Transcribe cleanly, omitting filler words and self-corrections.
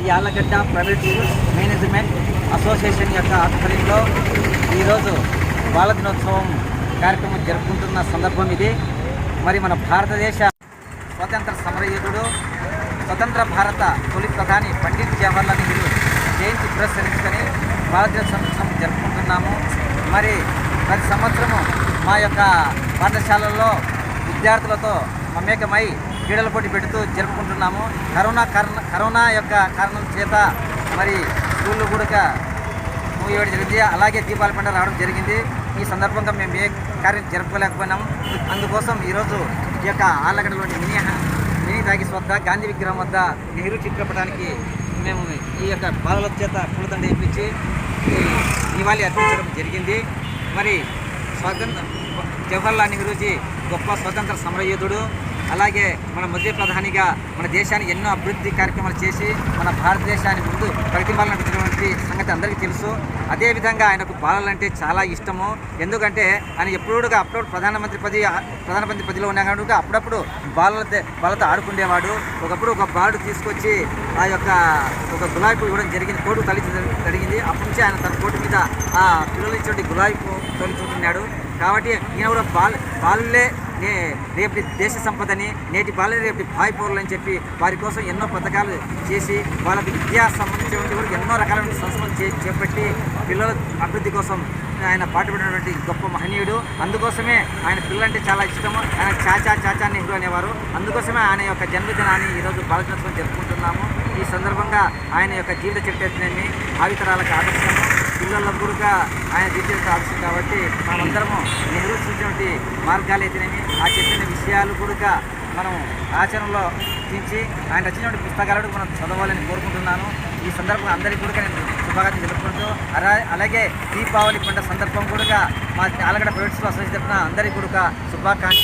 ఈ Allagadda private schools management association యొక్క ఆధ్వర్యంలో ఈరోజు బాల దినోత్సవం కార్యక్రమం జరుపుకుంటున్న సందర్భం ఇది. మరి మన భారతదేశ స్వతంత్ర సమరయోధుడు, స్వతంత్ర భారత తొలి ప్రధాని పండిత్ జవహర్లాల్ నెహ్రూ జయంతి పురస్కరించుకొని బాల దినోత్సవం జరుపుకుంటున్నాము. మరి ప్రతి సంవత్సరము మా యొక్క పాఠశాలల్లో విద్యార్థులతో మమేకమై క్రీడల పోటీ పెడుతూ జరుపుకుంటున్నాము. కరోనా యొక్క కారణం చేత మరి స్కూళ్ళు కూడా మూయడం జరిగింది. అలాగే దీపావళి పండుగ రావడం జరిగింది. ఈ సందర్భంగా మేము ఏ కార్యం జరుపుకోలేకపోయినాము. అందుకోసం ఈరోజు ఈ యొక్క ఆళ్ళగడ్డలోని మినీ టాకీస్ వద్ద గాంధీ విగ్రహం వద్ద నెహ్రూ చిత్రపటానికి మేము ఈ యొక్క బాలల చేత పూలదండ ఇప్పించి నివాళి అర్పించడం జరిగింది. మరి జవహర్లాల్ నెహ్రూజీ గొప్ప స్వతంత్ర సమరయోధుడు. అలాగే మన మొదటి ప్రధానిగా మన దేశానికి ఎన్నో అభివృద్ధి కార్యక్రమాలు చేసి మన భారతదేశాన్ని ముందు ప్రతిపాలనటువంటి సంగతి అందరికీ తెలుసు. అదేవిధంగా ఆయనకు బాలలంటే చాలా ఇష్టము. ఎందుకంటే ఆయన అప్పుడప్పుడు ప్రధానమంత్రి పదవిలో ఉన్నా కనుక అప్పుడప్పుడు బాలతో ఆడుకునేవాడు. ఒకప్పుడు ఒక బాలుడు తీసుకొచ్చి ఆ యొక్క ఒక గులాబీ పువ్వు ఇవ్వడం జరిగింది, కోటు జరిగింది. అప్పటి నుంచి ఆయన తన కోటు మీద ఆ పిల్లలు ఇచ్చేటువంటి గులాబీ పువ్వు తొలుచుకుంటున్నాడు. కాబట్టి ఈయన కూడా బాలులే రేపటి దేశ సంపదని, నేటి బాలే రేపటి భావి పౌరులు అని చెప్పి వారి కోసం ఎన్నో పథకాలు చేసి వాళ్ళకి విద్యా సంబంధించినటువంటి కూడా ఎన్నో రకాలైన సంస్థలు చేపట్టి పిల్లల అభివృద్ధి కోసం ఆయన పాటుపడినటువంటి గొప్ప మహనీయుడు. అందుకోసమే ఆయన పిల్లలంటే చాలా ఇష్టము. ఆయన చాచా నెహ్రూ అనేవారు. అందుకోసమే ఆయన యొక్క జన్మదినాన్ని ఈరోజు బాల దినోత్సవం జరుపుకుంటున్నాము. ఈ సందర్భంగా ఆయన యొక్క జీవిత చరిత్రని భావితరాలకు ఆదర్శము, పిల్లల కూడా ఆయన జీవిత ఆదర్శం. కాబట్టి మనమందరము నెహ్రూ సూచించినటువంటి మార్గాలు అయితేనేమి, ఆ చెప్పిన విషయాలు కూడా మనం ఆచరణలో తీర్చి ఆయన రచించిన పుస్తకాలను మనం చదవాలని కోరుకుంటున్నాను. ఈ సందర్భంగా అందరికీ కూడా నేను శుభాకాంక్షలు తెలుపుకుంటూ అలాగే దీపావళి పండుగ సందర్భం కూడా మా ఆళ్ళగడ్డ ప్రైవేట్ స్కూల్ అసోసియేషన్ తరఫున అందరికీ కూడా శుభాకాంక్షలు.